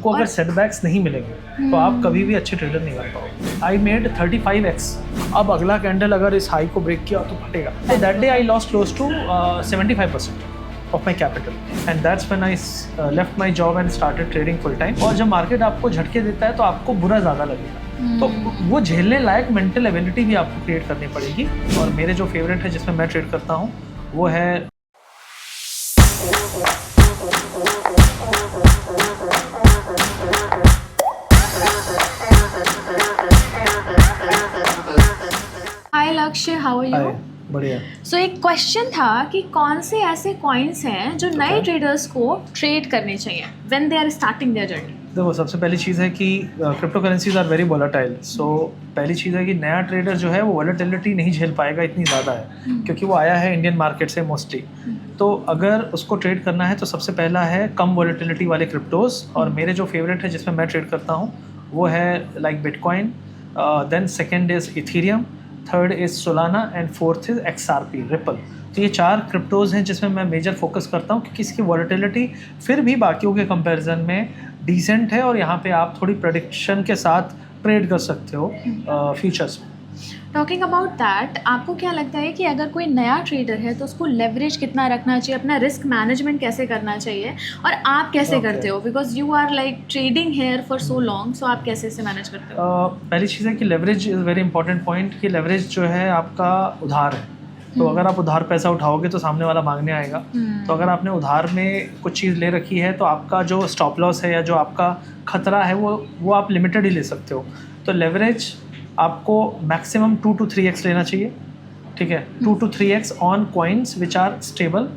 आपको अगर सेटबैक्स नहीं मिलेंगे तो आप कभी भी अच्छे ट्रेडर नहीं बन पाओगे। आई मेड 35x। अब अगला कैंडल अगर इस हाई को ब्रेक किया तो फटेगा। तो that day I lost close to 75% of my capital and that's when I left my job and started trading full time। और जब मार्केट आपको झटके देता है तो आपको बुरा ज़्यादा लगेगा, तो वो झेलने लायक मेंटल एबिलिटी भी आपको क्रिएट करनी पड़ेगी। और मेरे जो फेवरेट है जिसमें मैं ट्रेड करता हूँ वो है हाय लक्ष्य, हाउ आर यू? बढ़िया। सो एक क्वेश्चन था कि कौन से ऐसे कॉइन्स हैं जो नए ट्रेडर्स को ट्रेड करने चाहिए when they are starting their journey? देखो, सबसे पहली चीज़ है कि crypto currencies are very volatile. So पहली चीज़ है कि नया ट्रेडर जो है वो वोलेटिलिटी नहीं झेल पाएगा, इतनी ज़्यादा है क्योंकि वो आया है इंडियन मार्केट से मोस्टली। तो अगर उसको ट्रेड करना है तो सबसे पहला है कम वोलेटिलिटी वाले क्रिप्टोज, और मेरे जो फेवरेट है जिसमें मैं ट्रेड करता हूँ वो है like bitcoin, then second is Ethereum, third is Solana and fourth is XRP Ripple. तो ये 4 क्रिप्टोज़ हैं जिसमें मैं मेजर फोकस करता हूँ क्योंकि इसकी वॉलेटिलिटी फिर भी बाकियों के कंपैरिजन में डिसेंट है, और यहाँ पे आप थोड़ी प्रेडिक्शन के साथ ट्रेड कर सकते हो फ्यूचर्स में। टॉकिंग अबाउट दैट, आपको क्या लगता है कि अगर कोई नया ट्रेडर है तो उसको लेवरेज कितना रखना चाहिए, अपना रिस्क मैनेजमेंट कैसे करना चाहिए, और आप कैसे करते हो? Because you are like trading here for so long, so आप कैसे इसे मैनेज करते हो? पहली चीज़ है कि leverage is very important point, कि लेवरेज जो है आपका उधार है। तो अगर आप उधार पैसा उठाओगे तो सामने वाला मांगने आएगा। तो अगर आपने उधार में कुछ चीज़ ले रखी है तो आपका जो स्टॉप लॉस है या जो आपका खतरा है वो आप लिमिटेड ही ले सकते हो। तो लेवरेज आपको मैक्सिमम 2 to 3x लेना चाहिए, ठीक है? 2 to 3x on coins which are stable,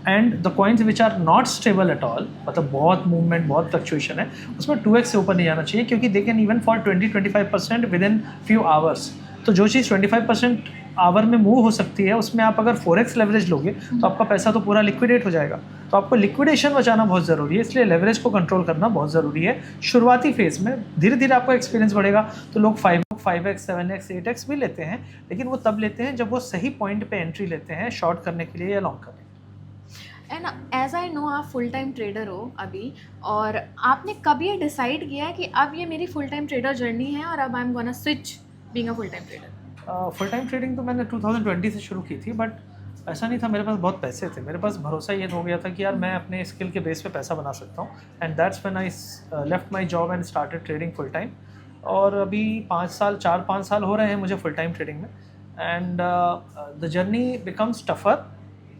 and the coins which are not stable at all, मतलब बहुत मूवमेंट, बहुत फ्लक्चुएशन है, उसमें 2x से ऊपर नहीं जाना चाहिए क्योंकि they can even for 20-25% with in few hours. तो जो चीज़ 25% आवर में मूव हो सकती है उसमें आप अगर 4x लेवरेज लोगे तो आपका पैसा तो पूरा लिक्विडेट हो जाएगा। तो आपको लिक्विडेशन बचाना बहुत ज़रूरी है, इसलिए लेवरेज को कंट्रोल करना बहुत ज़रूरी है शुरुआती फेज़ में। धीरे धीरे आपका एक्सपीरियंस बढ़ेगा तो लोग 5x 7x 8x भी लेते हैं, लेकिन वो तब लेते हैं जब वो सही पॉइंट पे एंट्री लेते हैं, शॉर्ट करने के लिए या लॉन्ग करने के लिए। एंड एज आई नो, आप फुल टाइम ट्रेडर हो अभी, और आपने कभी ये डिसाइड किया कि अब ये मेरी फुल टाइम ट्रेडर जर्नी है और अब I am gonna switch being a full time trader? Full time trading तो मैंने 2020 से शुरू की थी, बट ऐसा नहीं था, मेरे पास बहुत पैसे थे, मेरे पास भरोसा ये हो गया था कि यार मैं अपने स्किल के बेस पे पैसा बना सकता हूँ, and that's when I left my job and started trading full time. और अभी 4-5 साल हो रहे हैं मुझे फुल टाइम ट्रेडिंग में, and the journey becomes tougher,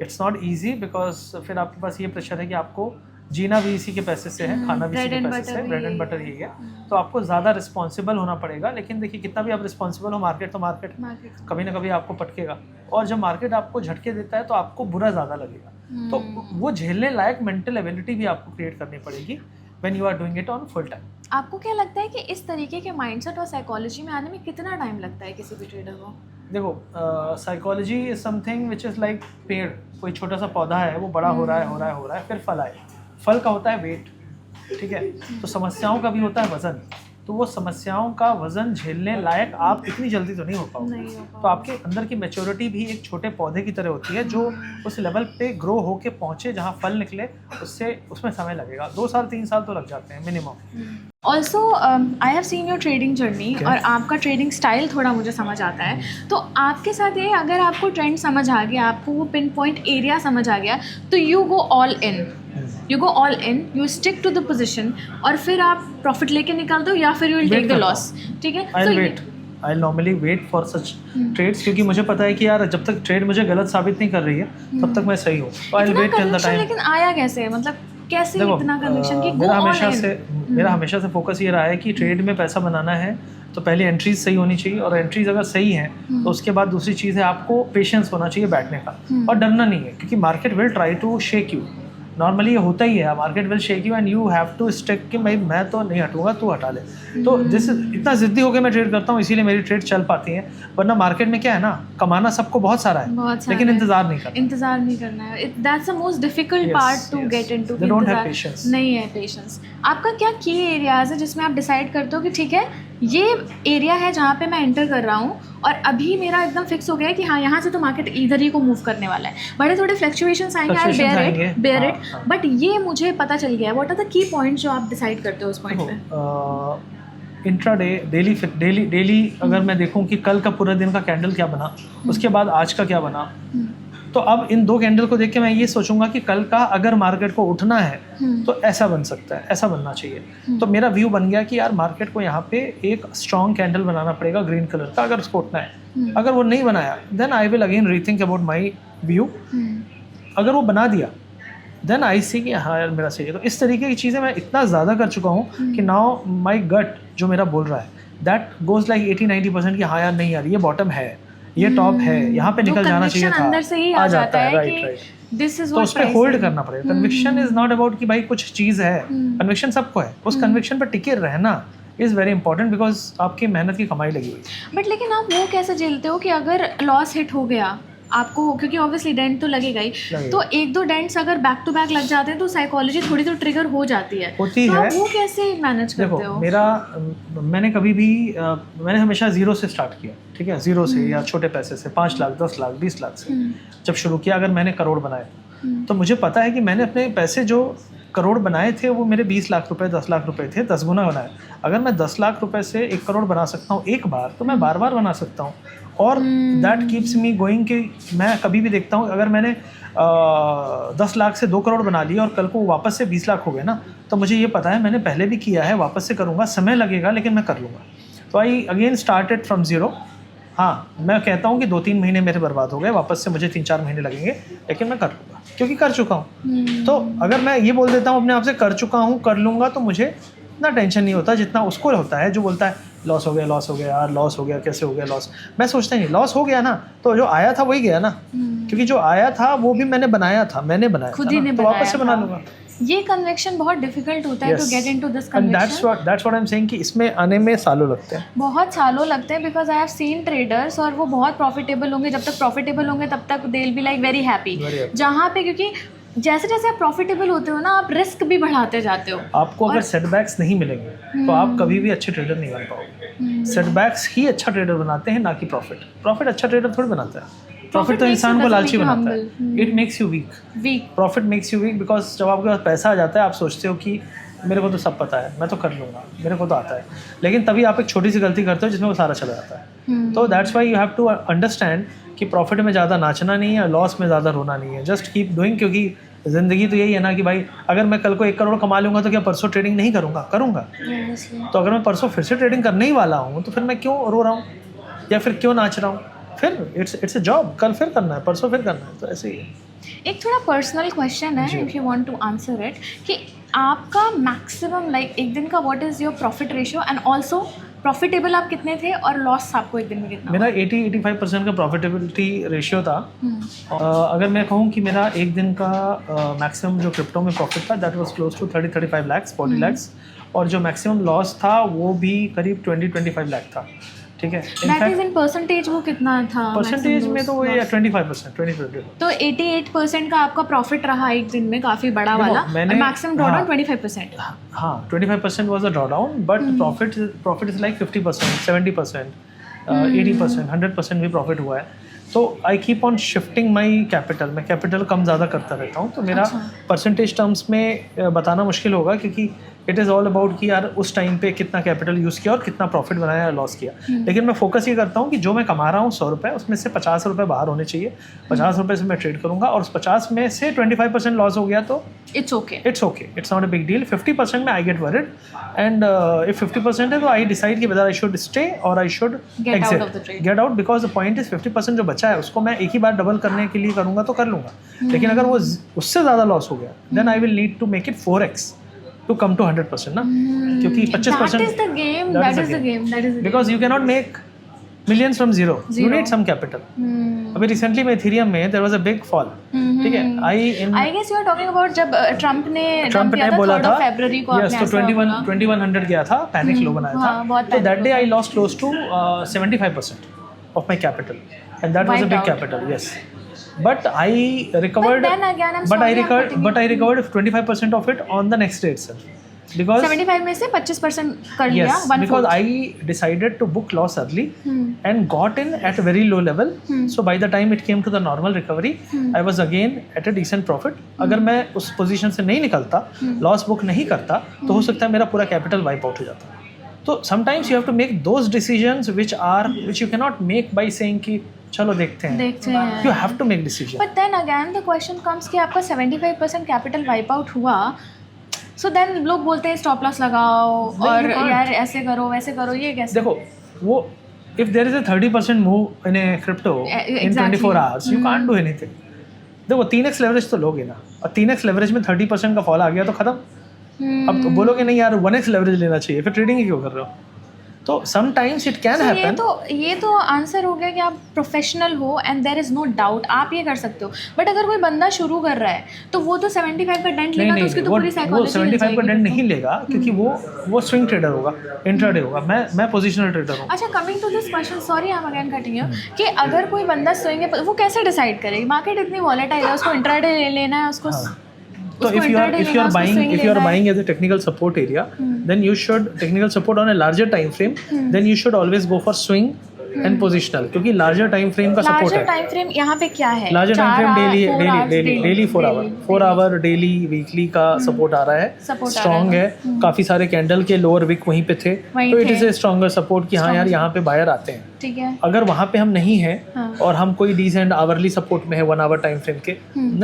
it's not easy, because फिर आपके पास ये प्रेशर है कि आपको जीना भी इसी के पैसे से है, खाना भी इसी के पैसे से है, ब्रेड एंड बटर यही है। तो आपको ज़्यादा रिस्पॉन्सिबल होना पड़ेगा, लेकिन देखिए कितना भी आप रिस्पॉन्सिबल हो, मार्केट तो मार्केट कभी ना कभी आपको पटकेगा, और जब मार्केट आपको झटके देता है तो आपको बुरा ज़्यादा लगेगा। तो वो झेलने लायक मेंटल एबिलिटी भी आपको क्रिएट करनी पड़ेगी when you are doing it on full time. आपको क्या लगता है कि इस तरीके के माइंडसेट और साइकोलॉजी में आने में कितना टाइम लगता है किसी भी ट्रेडर को? देखो, psychology is something which is like पेड़, कोई छोटा सा पौधा है, वो बड़ा हो रहा है, फिर फल आए। फल का होता है वेट, ठीक है? तो समस्याओं का भी होता है वज़न। तो वो समस्याओं का वज़न झेलने लायक आप इतनी जल्दी तो नहीं हो पाओगे। तो आपके अंदर की मैच्योरिटी भी एक छोटे पौधे की तरह होती है जो उस लेवल पे ग्रो होके पहुँचे जहाँ फल निकले, उसमें समय लगेगा। 2 साल 3 साल तो लग जाते हैं minimum. Also I have seen your trading journey, और आपका ट्रेडिंग स्टाइल थोड़ा मुझे समझ आता है। तो आपके साथ ये, अगर आपको ट्रेंड समझ आ गया, आपको वो पिन पॉइंट एरिया समझ आ गया, तो you go all in, you stick to the position, और फिर आप प्रॉफिट लेके निकल दो या फिर you will take the loss, ठीक है? I normally wait for such trades, क्योंकि मुझे पता है कि यार जब तक ट्रेड मुझे गलत साबित नहीं कर रही है तब तक मैं सही हूँ। तो I wait till the time. लेकिन आया कैसे, मतलब कैसे इतना कन्विक्शन कि मेरा हमेशा से फोकस ये रहा है कि ट्रेड में पैसा बनाना है तो पहले एंट्रीज सही होनी चाहिए, और एंट्रीज अगर सही हैं तो उसके बाद दूसरी चीज़ है आपको पेशेंस होना चाहिए बैठने का, और डरना नहीं है, क्योंकि market will try to shake you. Normally ये होता ही है, market will shake you and you have to stick कि भाई मैं तो नहीं हटूंगा, तू हटा ले। तो इतना ज़िद्दी होकर मैं ट्रेड करता हूँ, इसीलिए मेरी ट्रेड चल पाती है। वरना मार्केट में क्या है ना, कमाना सबको बहुत सारा है, लेकिन इंतजार नहीं करना है। That's the most difficult part to get into. They don't have patience. नहीं है पेशेंस। आपका क्या की एरियाज है जिसमें आप डिसाइड करते हो कि ठीक है, ये एरिया है जहाँ पे मैं एंटर कर रहा हूँ, और अभी मेरा एकदम फिक्स हो गया है कि हाँ यहाँ से तो मार्केट इधर ही को मूव करने वाला है, बड़े थोड़े फ्लक्चुएशंस आएंगे, आई बेयर इट, बट ये मुझे पता चल गया है। What are the key points जो आप डिसाइड करते हो उस पॉइंट पे? इंट्राडे, डेली अगर मैं देखूं कि कल का पूरा दिन का कैंडल क्या बना, उसके बाद आज का क्या बना, तो अब इन 2 कैंडल को देख के मैं ये सोचूंगा कि कल का अगर मार्केट को उठना है तो ऐसा बन सकता है, ऐसा बनना चाहिए। तो मेरा व्यू बन गया कि यार मार्केट को यहाँ पे एक स्ट्रॉन्ग कैंडल बनाना पड़ेगा ग्रीन कलर का, अगर उसको उठना है। अगर वो नहीं बनाया then I will again rethink about my view. अगर वो बना दिया देन आई सी कि हाँ यार मेरा सही है। तो इस तरीके की चीज़ें मैं इतना ज़्यादा कर चुका हूँ कि नाउ माई गट जो मेरा बोल रहा है दैट गोज लाइक 80-90% कि हाँ यार नहीं यार ये बॉटम है, ये टॉप है, यहाँ पे निकल जाना चाहिए था, अंदर से ही आ जाता है राइट। दिस इज तो उस पर होल्ड करना पड़ेगा। कन्विक्शन इज नॉट अबाउट कि भाई कुछ चीज़ है, कन्विक्शन सबको है, उस कन्विक्शन पर टिके रहना इज़ वेरी इंपॉर्टेंट बिकॉज आपकी मेहनत की कमाई लगी हुई। बट लेकिन आप वो कैसे झेलते हो कि अगर लॉस हिट हो गया आपको, क्योंकि ऑब्वियसली डेंट तो लगेगा ही, तो 1-2 डेंट्स अगर बैक टू बैक लग जाते हैं तो साइकोलॉजी थोड़ी तो ट्रिगर हो जाती है, होती तो है। आप वो कैसे मैनेज करते हो? मैंने कभी भी मैंने हमेशा 0 से स्टार्ट किया, ठीक है, 0 से या छोटे पैसे से 5 लाख 10 लाख 20 लाख से जब शुरू किया। अगर मैंने करोड़ बनाए तो मुझे पता है कि मैंने अपने पैसे जो करोड़ बनाए थे वो मेरे 20 लाख रुपए 10 लाख रुपए थे, 10 गुना बनाए। अगर मैं 10 लाख रुपए से 1 करोड़ बना सकता हूँ एक बार, तो मैं बार बार बना सकता हूँ। और दैट कीप्स मी गोइंग कि मैं कभी भी देखता हूँ अगर मैंने 10 लाख से 2 करोड़ बना लिया और कल को वापस से 20 लाख हो गए ना, तो मुझे ये पता है मैंने पहले भी किया है, वापस से करूँगा, समय लगेगा लेकिन मैं कर लूँगा। तो आई अगेन स्टार्टेड फ्रॉम 0। हाँ, मैं कहता हूँ कि 2-3 महीने मेरे बर्बाद हो गए, वापस से मुझे 3-4 महीने लगेंगे, लेकिन मैं कर लूँगा क्योंकि कर चुका हूँ। तो अगर मैं ये बोल देता हूँ अपने आप से कर चुका हूँ, कर लूँगा, तो मुझे इतना टेंशन नहीं होता जितना उसको होता है जो बोलता है लॉस हो गया यार, लॉस हो गया, कैसे हो गया लॉस। मैं सोचता नहीं, लॉस हो गया ना तो जो आया था वही गया ना, क्योंकि जो आया था वो भी मैंने बनाया था, खुद ही ने तो वापस से बना लूँगा। ये कन्विक्शन बहुत डिफिकल्ट होता है to get into this conviction. That's what I am saying कि इसमें आने में सालों लगते हैं, बहुत सालों लगते हैं, because I have seen traders और वो बहुत प्रॉफिटेबल होंगे, जब तक प्रॉफिटेबल होंगे तब तक they will be like very happy. जहाँ पे क्योंकि जैसे जैसे आप प्रॉफिटेबल होते हो ना, आप रिस्क भी बढ़ाते जाते हो। आपको अगर सेटबैक्स नहीं मिलेंगे तो आप कभी भी अच्छे ट्रेडर नहीं बन पाओगे। सेटबैक्स ही अच्छा ट्रेडर बनाते हैं, ना कि प्रॉफिट अच्छा ट्रेडर थोड़ी बनाता है। प्रॉफिट तो इंसान को लालची बनाता है, it makes you weak. Profit makes you weak because जब आपके पास पैसा आ जाता है आप सोचते हो कि मेरे को तो सब पता है, मैं तो कर लूँगा, मेरे को तो आता है, लेकिन तभी आप एक छोटी सी गलती करते हो जिसमें वो सारा चला जाता है। तो that's why you have to understand कि प्रॉफिट में ज़्यादा नाचना नहीं है, लॉस में ज़्यादा रोना नहीं है, जस्ट कीप डूइंग। क्योंकि ज़िंदगी तो यही है ना कि भाई अगर मैं कल को 1 करोड़ कमा लूँगा तो क्या परसों ट्रेडिंग नहीं करूँगा? तो अगर मैं परसों फिर से ट्रेडिंग करने ही वाला हूँ तो फिर मैं क्यों रो रहा हूँ या फिर क्यों नाच रहा हूँ? फिर इट्स अ जॉब, कल फिर करना है, परसों फिर करना है, तो ऐसे ही है। एक थोड़ा पर्सनल क्वेश्चन है, if you want to answer it, कि आपका मैक्सिमम लाइक एक दिन का what is your profit ratio, and also profitable आप कितने थे और लॉस आपको एक दिन में कितना? मेरा 80-85% का प्रॉफिटेबिलिटी रेशियो था। अगर मैं कहूँ कि मेरा एक दिन का मैक्सिमम जो क्रिप्टो में प्रॉफिट था that was close to 30-35 lakh 40 lakh, और जो मैक्सिमम लॉस था वो भी करीब 20-25 लाख था। ठीक है, दैट इज इन परसेंटेज वो कितना था? परसेंटेज में तो वो 25%, 20%। तो 88% का आपका प्रॉफिट रहा एक दिन में, काफ़ी बड़ा वाला, मैक्सिमम ड्रॉडाउन 25%। हाँ, 25% was a drawdown, but profit is like 50%, 70%, 80%, 100% भी प्रॉफिट हुआ है। तो I keep on shifting my capital, मैं कैपिटल कम ज़्यादा करता रहता हूँ। तो मेरा परसेंटेज टर्म्स में बताना मुश्किल होगा, क्योंकि इट इज़ ऑल अबाउट कि यार उस टाइम पे कितना कैपिटल यूज़ किया और कितना प्रॉफिट बनाया या लॉस किया। लेकिन मैं फोकस ये करता हूँ कि जो मैं कमा रहा हूँ 100 रुपये, उसमें से 50 रुपये बाहर होने चाहिए। 50 रुपये से मैं ट्रेड करूँगा, और उस 50 में से 25% लॉस हो गया तो it's okay, it's not a big deal. 50% में I get worried, and if 50% है तो आई डिसाइड कि वेदर आई शुड स्टे और I should get out, because the point is 50% जो बचा है उसको मैं एक ही बार डबल करने के लिए करूँगा तो कर लूँगा। लेकिन अगर वो उससे ज़्यादा लॉस हो गया then I will need to make it 4x to come to 100% ना, क्योंकि 25% that is the game, because you cannot make millions from zero. You need some capital. अभी रिसेंटली में इथेरियम में there was a big fall, ठीक है। I guess you are talking about जब Trump ने बोला था फरवरी को, yes, तो 2100 गया था, पैनिक लो बनाया था, तो that day I lost close to 75% of my capital, and that was a big capital, yes. But I recovered. But then again, I recovered 25% of it on the next day itself. because 75 में से 25% कर लिया, yes, 1/4. because I decided to book loss early and got in at a very low level. So by the time it came to the normal recovery, I was again at a decent profit. अगर मैं उस position से नहीं निकलता, loss book नहीं करता, तो हो सकता है मेरा पूरा कैपिटल वाइप आउट हो जाता. तो sometimes you have to make those decisions which you cannot make by saying कि चलो देखते हैं. You have to make decision. But then again the question comes कि आपका 75% कैपिटल वाइप आउट हुआ, सो देन लोग बोलते हैं स्टॉप लॉस लगाओ और यार ऐसे करो वैसे करो, ये कैसे? देखो वो if there is a 30% move in a crypto in 24 hours, you can't do anything. देखो 3x लेवरेज तो लोगे ना, और 3x लेवरेज में 30% का फॉल आ गया तो खत्म. अब तो बोलोगे नहीं यार 1x लेवरेज लेना चाहिए, फिर ट्रेडिंग ही क्यों कर रहे हो? तो समटाइम्स इट कैन हैपन. ये तो आंसर हो गया कि आप प्रोफेशनल हो and there is no doubt, आप ये कर सकते हो. बट अगर कोई बंदा शुरू कर रहा है तो वो तो 75 का डेंट लेगा, तो उसकी तो पूरी साइकोलॉजी वो 75 का डेंट नहीं लेगा, क्योंकि वो स्विंग ट्रेडर होगा, इंट्राडे होगा. मैं पोजिशनल ट्रेडर हूँ. अच्छा, coming to this question, sorry I am again cutting you, कि अगर कोई बंदा स्विंग है वो कैसे डिसाइड करेगी? मार्केट इतनी वॉलेटाइल है, उसको इंट्राडे लेना है, उसको So if you are buying as a technical support area, then you should technical support on a larger time frame. Then you should always go for swing and positional, क्योंकि larger time frame का support है. Larger time frame यहाँ पे क्या है? Larger time frame daily 4 hour daily weekly का support आ रहा है. Strong है. काफी सारे कैंडल के लोअर विक वहीं पे थे, तो it is a stronger support कि हाँ यार यहाँ पे बायर आते हैं. ठीक है. अगर वहाँ पे हम नहीं हैं और हम कोई डिसेंट आवरली सपोर्ट में है 1 hour टाइम फ्रेम के,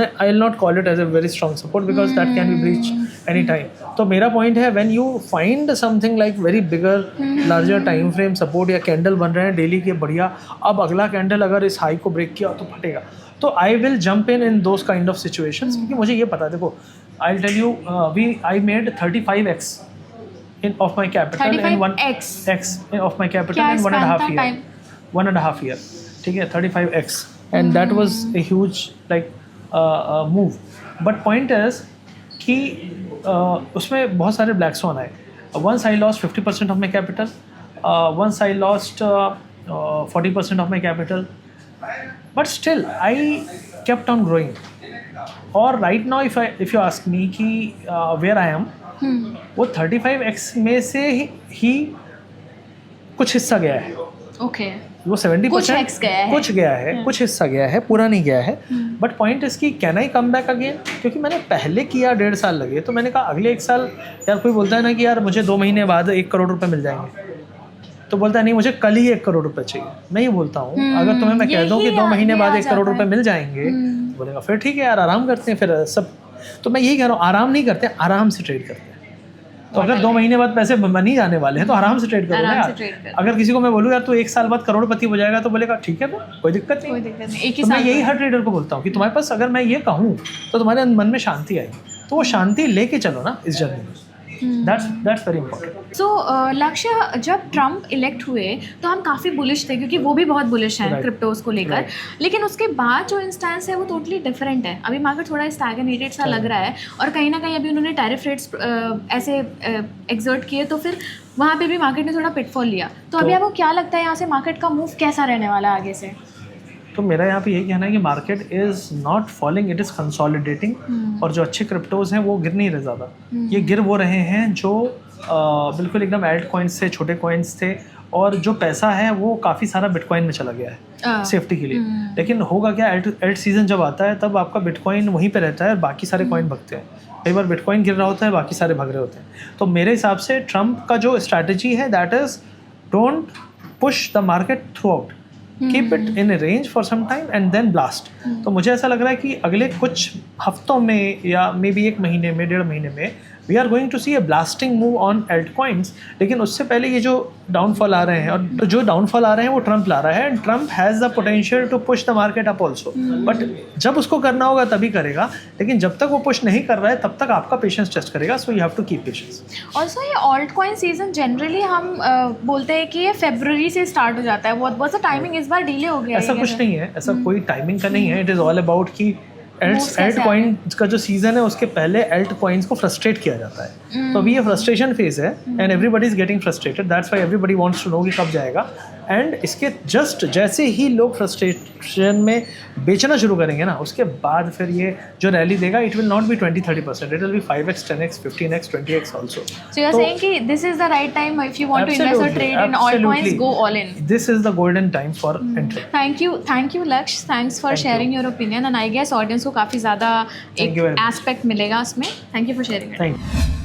I will not call it as a very strong support because that can be breach any time. तो मेरा पॉइंट है, when you find something like very bigger larger time frame support या candle बन रहे हैं daily के बढ़िया, अब अगला कैंडल अगर इस हाई को ब्रेक किया तो फटेगा, तो I will jump in those kind of situations, क्योंकि मुझे ये पता है. देखो I will tell you, I made 35x of my capital in 1x of my capital in 1.5 year. ठीक है, 35x, and that was a huge like move. But point is कि उसमें बहुत सारे black swan आए. Once I lost 50% of my capital, once I lost 40% of my capital, but still I kept on growing. Or right now if you ask me कि where I am, वो 35x में से ही कुछ हिस्सा गया है. Okay. वो 70% कुछ गया है, कुछ हिस्सा गया है, पूरा नहीं गया है. बट पॉइंट इसकी can I come back again, क्योंकि मैंने पहले किया 1.5 साल लगे, तो मैंने कहा अगले 1 साल, यार कोई बोलता है ना कि यार मुझे 2 महीने बाद 1 करोड़ रुपए मिल जाएंगे, तो बोलता है नहीं मुझे कल ही 1 करोड़ रुपए चाहिए. मैं ये बोलता हूँ, अगर तुम्हें मैं कह दूँ कि 2 महीने बाद 1 करोड़ रुपए मिल जाएंगे, बोलेगा फिर ठीक है यार आराम करते हैं फिर सब. तो मैं यही कह रहा हूँ, आराम नहीं करते, आराम से ट्रेड करते हैं. तो अगर 2 महीने बाद पैसे नहीं जाने वाले हैं तो आराम से ट्रेड करो ना यार. अगर किसी को मैं बोलूँ यार तू 1 साल बाद करोड़पति हो जाएगा, तो बोलेगा ठीक है, तो कोई दिक्कत नहीं. तो मैं यही हर ट्रेडर को बोलता हूँ कि तुम्हारे पास अगर मैं ये कहूँ तो तुम्हारे मन में शांति आएगी, तो वो शांति लेके चलो ना इस जर्नी में. That's very important. So लक्ष्य, जब ट्रम्प इलेक्ट हुए तो हम काफ़ी बुलिश थे, क्योंकि वो भी बहुत बुलिश हैं क्रिप्टोज को लेकर. लेकिन उसके बाद जो इंस्टेंस है वो टोटली डिफरेंट है. अभी मार्केट थोड़ा स्टैग्नेटेड सा लग रहा है, और कहीं ना कहीं अभी उन्होंने टैरिफ रेट्स ऐसे एग्जर्ट किए, तो फिर वहाँ पे भी मार्केट ने थोड़ा पिटफॉल लिया. तो अभी आपको क्या लगता है यहाँ से मार्केट का मूव कैसा रहने वाला है आगे से? तो मेरा यहाँ पे यही कहना है कि market is not falling, it is consolidating. और जो अच्छे क्रिप्टोज हैं वो गिर नहीं रहे ज़्यादा. ये गिर वो रहे हैं जो बिल्कुल एकदम एल्ट कॉइन्स थे, छोटे कॉइन्स थे, और जो पैसा है वो काफ़ी सारा बिटकॉइन में चला गया है सेफ्टी के लिए. लेकिन होगा क्या, एल्ट सीजन जब आता है तब आपका बिटकॉइन वहीं पे रहता है और बाकी सारे कॉइन भगते हैं. कई बार बिटकॉइन गिर रहा होता है, बाकी सारे भग रहे होते हैं. तो मेरे हिसाब से ट्रम्प का जो स्ट्रैटेजी है, that is don't push the market throughout, keep it in a range for some time and then blast. तो मुझे ऐसा लग रहा है कि अगले कुछ हफ्तों में या मे बी 1 महीने में, 1.5 महीने में we are going to see a blasting move on alt coins. लेकिन उससे पहले ये जो डाउनफॉल आ रहे हैं, और जो डाउनफॉल आ रहे हैं वो ट्रम्प ला रहा है, एंड Trump has the potential to push the market up also. But जब उसको करना होगा तभी करेगा, लेकिन जब तक वो पुश नहीं कर रहा है तब तक आपका पेशेंस टेस्ट करेगा. So you have to keep patience. Also ये ऑल्ट कॉइन सीजन जनरली हम बोलते हैं कि ये फरवरी से स्टार्ट हो जाता है. व्हाट द टाइमिंग इस बार डिले हो गया? ऐसा कुछ नहीं है, ऐसा कोई टाइमिंग का नहीं है. इट इज़ ऑल अबाउट कि एल्ट कॉइन का जो सीजन है उसके पहले एल्ट कॉइन्स को फ्रस्ट्रेट किया जाता है. तो अभी ये फ्रस्ट्रेशन फेज है, and everybody is getting frustrated. That's why everybody wants to know कि कब जाएगा. एंड इसके जस्ट जैसे ही लोग फ्रस्ट्रेशन में बेचना शुरू करेंगे ना, उसके बाद फिर ये जो रैली देगा, it will not be 20-30%, it will be 5x, 10x, 15x, 20x also. So you're saying कि this is the right time if you want to invest or trade in altcoins, go all in. This is the golden time for entry. Thank you Laksh, thanks for sharing your opinion and I guess audience को काफ़ी ज़्यादा एक you very much. aspect मिलेगा इसमें. Thank you for sharing it. Thank you.